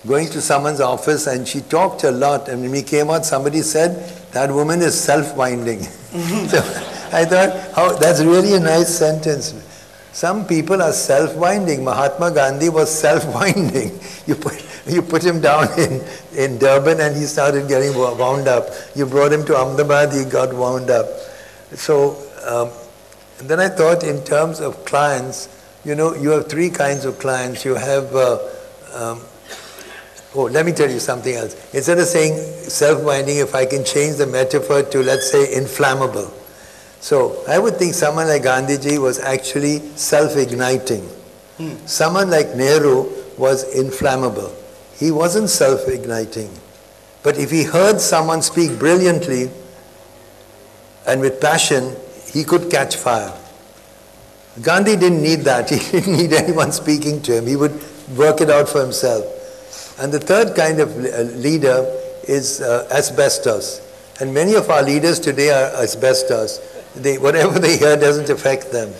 going to someone's office and she talked a lot, and when we came out, somebody said, that woman is self-winding. So I thought, that's really a nice sentence. Some people are self-winding. Mahatma Gandhi was self-winding. You put him down in Durban and he started getting wound up. You brought him to Ahmedabad, he got wound up. So then I thought in terms of clients, you know, you have three kinds of clients. You have, let me tell you something else. Instead of saying self-winding, if I can change the metaphor to, let's say, inflammable. So I would think someone like Gandhiji was actually self-igniting. Someone like Nehru was inflammable. He wasn't self-igniting. But if he heard someone speak brilliantly and with passion, he could catch fire. Gandhi didn't need that. He didn't need anyone speaking to him. He would work it out for himself. And the third kind of leader is asbestos. And many of our leaders today are asbestos. Whatever they hear doesn't affect them.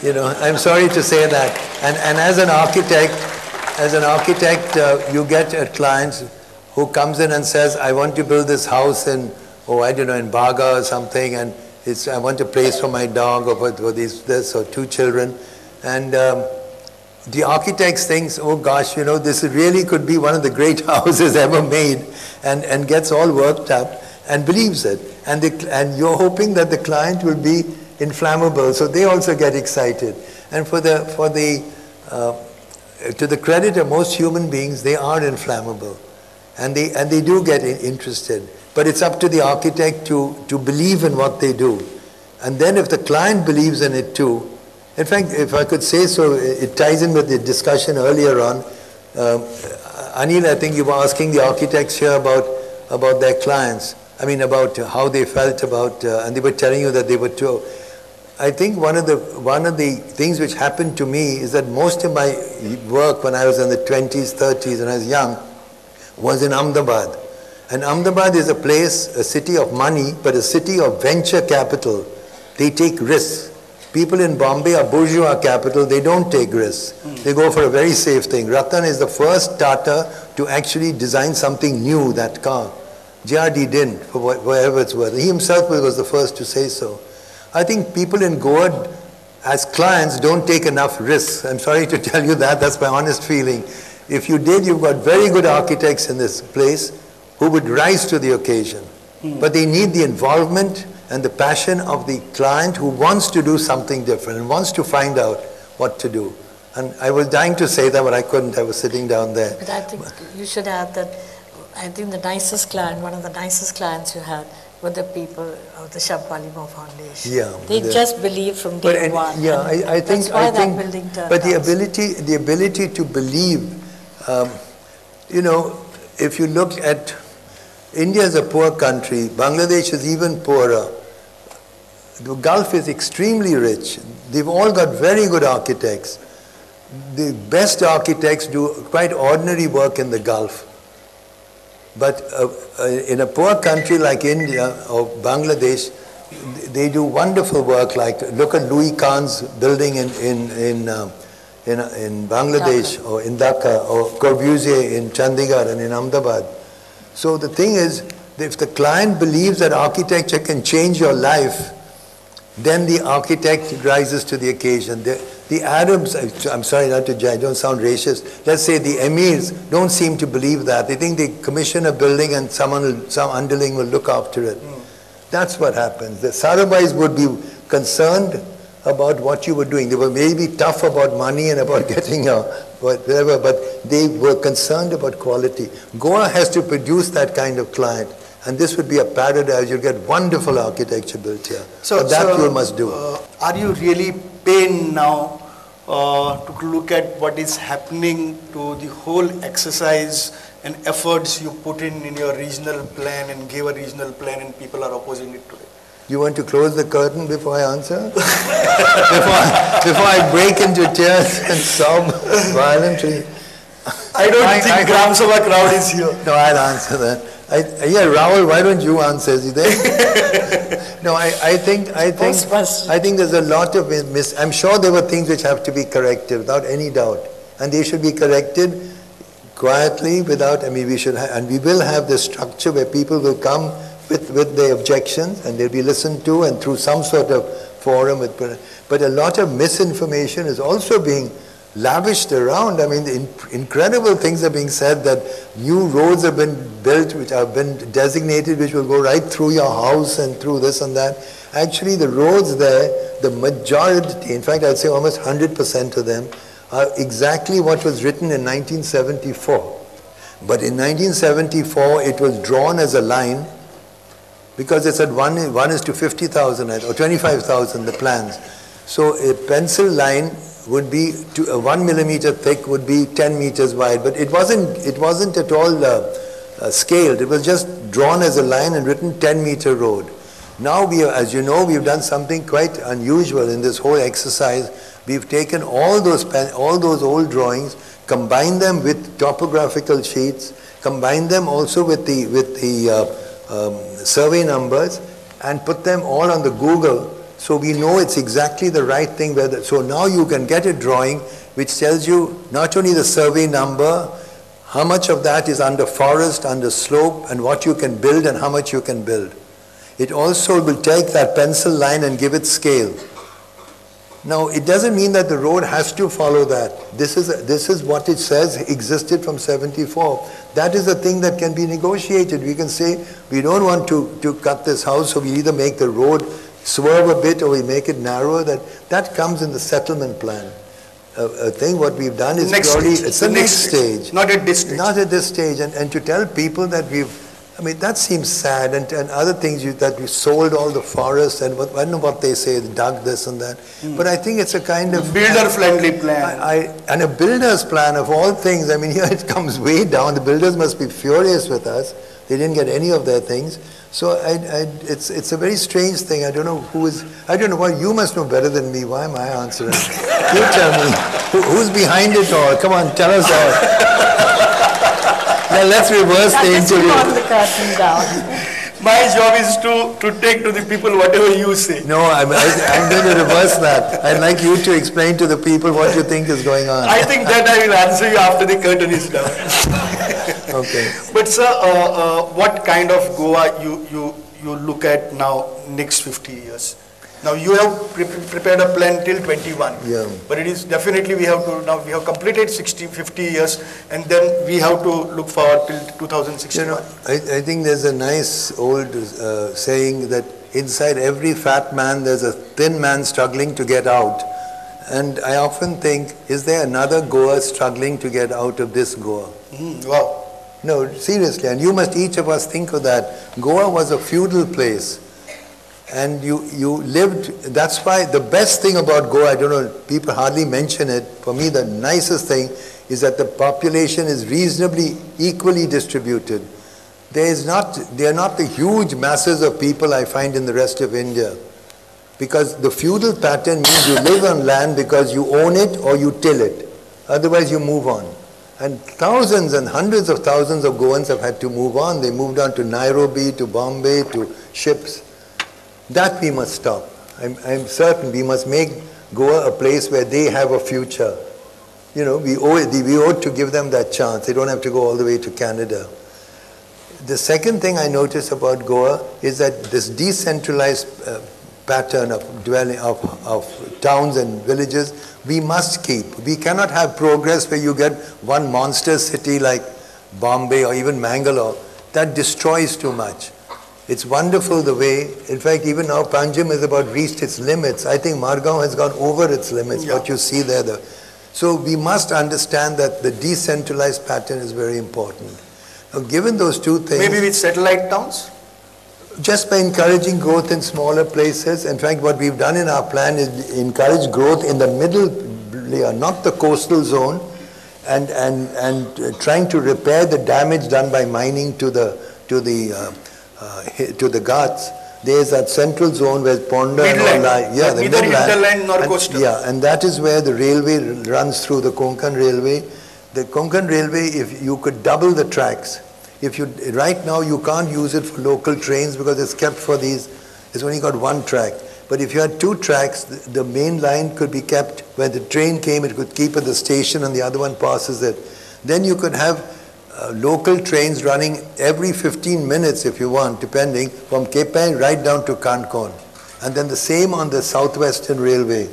You know, I'm sorry to say that. And as an architect, you get a client who comes in and says, I want to build this house in, in Baga or something, and I want a place for my dog or for this or two children. And the architect thinks, oh gosh, you know, this really could be one of the great houses ever made, and gets all worked up and believes it. And you're hoping that the client will be inflammable, so they also get excited. And to the credit of most human beings, they are inflammable, and they do get interested. But it's up to the architect to believe in what they do. And then if the client believes in it too, in fact, if I could say so, it ties in with the discussion earlier on. Anil, I think you were asking the architects here about their clients. I mean, about how they felt about, and they were telling you that they were too. I think one of the things which happened to me is that most of my work when I was in the 20s, 30s, when I was young, was in Ahmedabad. And Ahmedabad is a city of money, but a city of venture capital. They take risks. People in Bombay are bourgeois capital, they don't take risks. They go for a very safe thing. Ratan is the first Tata to actually design something new, that car. JRD didn't, for whatever it's worth. He himself was the first to say so. I think people in Goa, as clients, don't take enough risks. I'm sorry to tell you that, that's my honest feeling. If you did, you've got very good architects in this place who would rise to the occasion. But they need the involvement and the passion of the client who wants to do something different and wants to find out what to do. And I was dying to say that, but I couldn't. I was sitting down there. But I think you should add that I think the nicest client, one of the nicest clients you had, were the people of the Shabbalimo Foundation. Yeah, they just believe from day one. Yeah, I think. That's why that building turned But the ability to believe, you know, if you look at India is a poor country. Bangladesh is even poorer. The Gulf is extremely rich. They've all got very good architects. The best architects do quite ordinary work in the Gulf. But in a poor country like India or Bangladesh, they do wonderful work. Like look at Louis Kahn's building in Bangladesh, or in Dhaka, or Corbusier in Chandigarh and in Ahmedabad. So the thing is, if the client believes that architecture can change your life, then the architect rises to the occasion. The Arabs, I'm sorry not to judge, don't sound racist. Let's say the emirs don't seem to believe that. They think they commission a building and some underling will look after it. That's what happens. The Sarabais would be concerned about what you were doing. They were maybe tough about money and about getting whatever, but they were concerned about quality. Goa has to produce that kind of client, and this would be a paradise. You'll get wonderful architecture built here. So that you must do. Are you really pained now to look at what is happening to the whole exercise and efforts you put in your regional plan and gave a regional plan, and people are opposing it today? You want to close the curtain before I answer? before I break into tears and sob violently? I don't think Gram Sabha crowd is here. No, I'll answer that. Yeah, Rahul, why don't you answer? Is he there? No, I think there's a lot of I'm sure there were things which have to be corrected without any doubt, and they should be corrected quietly, without, I mean, we should have, and we will have this structure where people will come with their objections and they'll be listened to and through some sort of forum. But a lot of misinformation is also being lavished around. I mean, incredible things are being said that new roads have been built, which have been designated, which will go right through your house and through this and that. Actually, the roads there, the majority, in fact, I'd say almost 100% of them, are exactly what was written in 1974. But in 1974, it was drawn as a line because it said 1 is to 50,000 or 25,000, the plans. So a pencil line would be 1 millimeter thick, would be 10 meters wide, but it wasn't at all scaled. It was just drawn as a line and written 10-meter road. Now we are, as you know, we've done something quite unusual in this whole exercise. We've taken all those old drawings, combined them with topographical sheets, combined them also with the survey numbers, and put them all on the Google. So we know it's exactly the right thing. So now you can get a drawing which tells you not only the survey number, how much of that is under forest, under slope, and what you can build and how much you can build. It also will take that pencil line and give it scale. Now, it doesn't mean that the road has to follow that. This is what it says existed from 74. That is a thing that can be negotiated. We can say, we don't want to cut this house, so we either make the road swerve a bit or we make it narrower. That comes in the settlement plan. A thing what we've done is purely, it's the next stage. Not at this stage. Not at this stage. And to tell people that I mean, that seems sad, and other things that we sold all the forest, and I don't know what they say, dug this and that. But I think it's a kind of builder-friendly plan. And a builder's plan of all things. I mean, here it comes way down. The builders must be furious with us. They didn't get any of their things. So it's a very strange thing. I don't know I don't know why. You must know better than me. Why am I answering? You tell me. Who's behind it all? Come on, tell us all. Now let's reverse the interview. Pull the curtain down. My job is to take to the people whatever you say. No, I'm going to reverse that. I'd like you to explain to the people what you think is going on. I think that I will answer you after the curtain is down. Okay. But sir, what kind of Goa you look at now next 50 years? Now you have prepared a plan till 21, yeah. But it is definitely we have completed 50 years, and then we have to look forward till 2061. You know, I think there's a nice old saying that inside every fat man there's a thin man struggling to get out. And I often think, is there another Goa struggling to get out of this Goa? Wow. No, seriously, and each of us think of that. Goa was a feudal place. And you lived, that's why the best thing about Goa, I don't know, people hardly mention it. For me, the nicest thing is that the population is reasonably equally distributed. They are not the huge masses of people I find in the rest of India. Because the feudal pattern means you live on land because you own it or you till it. Otherwise you move on. And thousands and hundreds of thousands of Goans have had to move on. They moved on to Nairobi, to Bombay, to ships. That we must stop. I'm certain we must make Goa a place where they have a future. You know, we owe to give them that chance. They don't have to go all the way to Canada. The second thing I notice about Goa is that this decentralized pattern of dwelling of towns and villages, we must keep. We cannot have progress where you get one monster city like Bombay or even Mangalore. That destroys too much. It's wonderful the way, in fact, even now Panjim has about reached its limits. I think Margao has gone over its limits, what you see there. So we must understand that the decentralized pattern is very important. Now, given those two things... Maybe with satellite towns? Just by encouraging growth in smaller places. In fact, what we've done in our plan is encourage growth in the middle layer, not the coastal zone, and trying to repair the damage done by mining to the Ghats. There's that central zone where Ponda and all lie. Yeah, the neither midland. hinterland nor coastal. Yeah, and that is where the railway runs through, the Konkan Railway. The Konkan Railway, if you could double the tracks, right now you can't use it for local trains because it's kept for these, it's only got one track. But if you had two tracks, the main line could be kept, where the train came, it could keep at the station and the other one passes it. Then you could have local trains running every 15 minutes if you want, depending, from Kepen right down to Cancun. And then the same on the Southwestern Railway.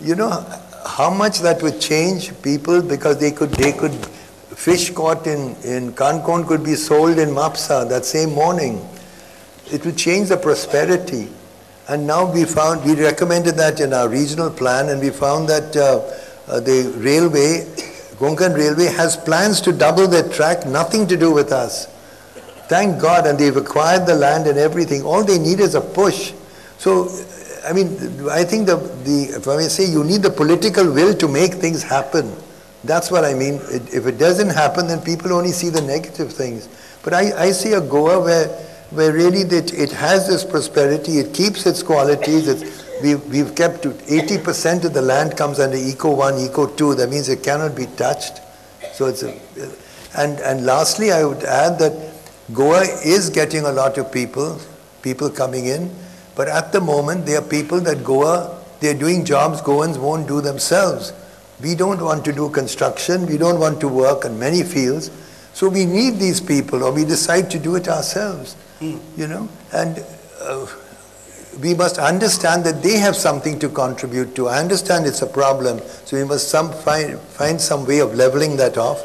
You know how much that would change people, because they could fish caught in Cancun could be sold in Mapsa that same morning. It would change the prosperity. And now we recommended that in our regional plan, and we found that the railway, Konkan Railway, has plans to double their track, nothing to do with us. Thank God, and they've acquired the land and everything. All they need is a push. So, I mean, I think if I may say, you need the political will to make things happen. That's what I mean. If it doesn't happen, then people only see the negative things. But I see a Goa where really it has this prosperity, it keeps its qualities. We've kept 80% of the land comes under Eco 1, Eco 2. That means it cannot be touched. So it's and lastly, I would add that Goa is getting a lot of people coming in. But at the moment, there are people that they're doing jobs Goans won't do themselves. We don't want to do construction. We don't want to work in many fields. So we need these people, or we decide to do it ourselves. You know, and we must understand that they have something to contribute to. I understand it's a problem, so we must find some way of leveling that off.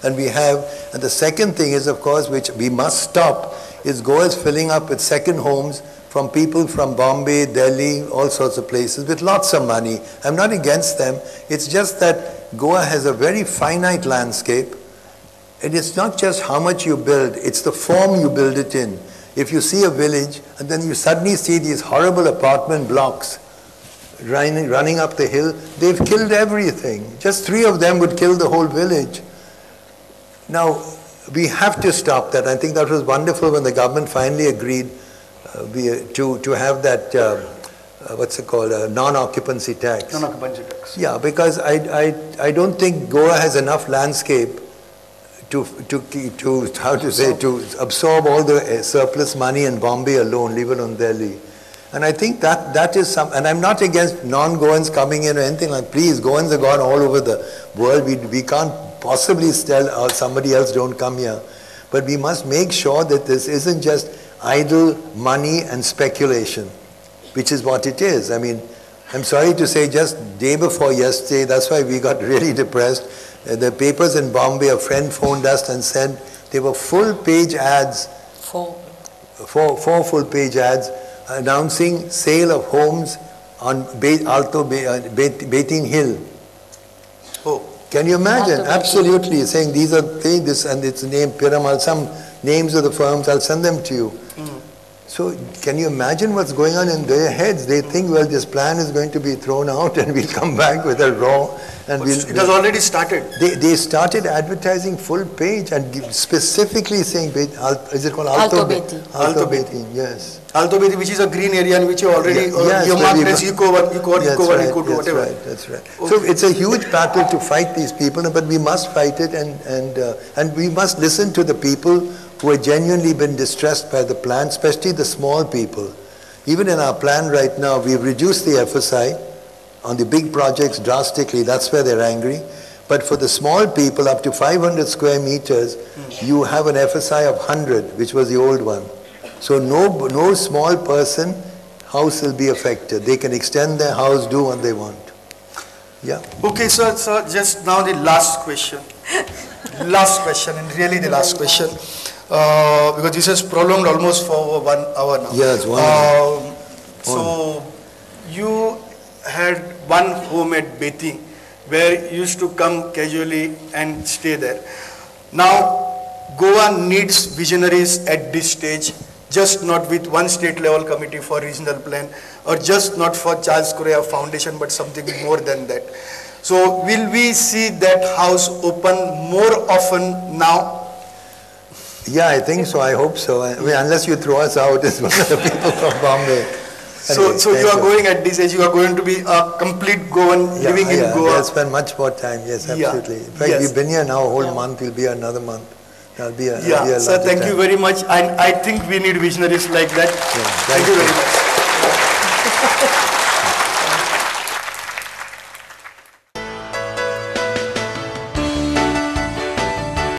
And the second thing is, of course, which we must stop, is Goa is filling up with second homes from people from Bombay, Delhi, all sorts of places with lots of money. I'm not against them. It's just that Goa has a very finite landscape. And it's not just how much you build, it's the form you build it in. If you see a village and then you suddenly see these horrible apartment blocks running up the hill, they've killed everything. Just 3 of them would kill the whole village. Now, we have to stop that. I think that was wonderful when the government finally agreed to have that, what's it called, a non-occupancy tax. Non-occupancy tax. Yeah, because I don't think Goa has enough landscape to absorb all the surplus money in Bombay alone, leave it on Delhi. And I think that is and I'm not against non-Goans coming in or anything like, please, Goans are gone all over the world. We can't possibly tell somebody else don't come here. But we must make sure that this isn't just idle money and speculation, which is what it is. I mean, I'm sorry to say, just day before yesterday, that's why we got really depressed. The papers in Bombay, a friend phoned us and said they were full-page ads, four full-page ads announcing sale of homes on Betin Hill. Oh, can you imagine? Absolutely, saying these are this and its name Piramal, some names of the firms. I'll send them to you. So can you imagine what's going on in their heads? They think, well, this plan is going to be thrown out and we'll come back with a raw. And it has already started. They started advertising full page and specifically saying, is it called Alto Betin? Yes. Alto Betin, which is a green area in which you already marked as Eco 1, Eco 2, whatever. That's right. Okay. So it's a huge battle to fight these people, but we must fight it and we must listen to the people who have genuinely been distressed by the plan, especially the small people. Even in our plan right now, we've reduced the FSI on the big projects drastically. That's where they're angry. But for the small people, up to 500 square meters, you have an FSI of 100, which was the old one. So no small person house will be affected. They can extend their house, do what they want. Yeah. Okay, so just now the last question. Last question, and really the last question. Because this has prolonged almost for 1 hour now. Yes, 1 hour. So you had one home at Betin where you used to come casually and stay there. Now Goa needs visionaries at this stage, just not with one state level committee for regional plan, or just not for Charles Corriea Foundation, but something more than that. So will we see that house open more often now? Yeah, I think so. I hope so. I mean, unless you throw us out as one of the people from Bombay. Anyway, so you are going at this age, you are going to be a complete Goan living in Goa. We'll spend much more time, yes, absolutely. In fact, we've been here now a whole month, we'll be here another month. That'll be a sir, thank you very much. And I think we need visionaries like that. Yeah, thank you very much.